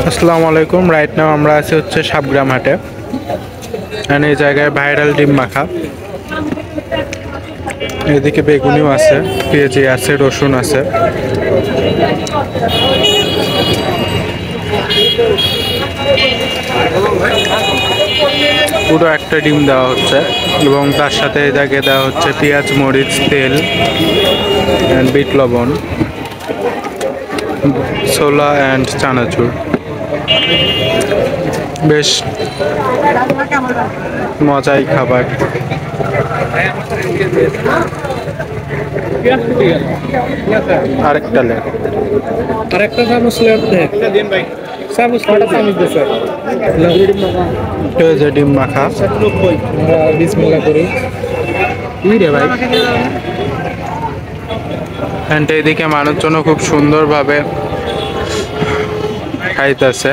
আসসালামু আলাইকুম। Right now আমরা আছি হচ্ছে সাবগ্রাম হাটে। এই জায়গায় ভাইরাল ডিম মাখা, এদিকে বেগুনিও আছে, পেঁয়াজি আছে, রসুন আছে। পুরো একটা ডিম দেওয়া হচ্ছে এবং তার সাথে এটাকে দেওয়া হচ্ছে পেঁয়াজ, মরিচ, তেল, বিট লবণ, ছোলা অ্যান্ড চানাচুর। বেশ মজাই খাবার। আরেকটা লেন, আরেকটা চামচ দিন ভাই। চামচ কটা চামচ দিছে? যে ডিম মাখা। বিসমিল্লাহ করি। রে ভাই, এদিকে মানুষজন খুব সুন্দরভাবে খাইতেছে।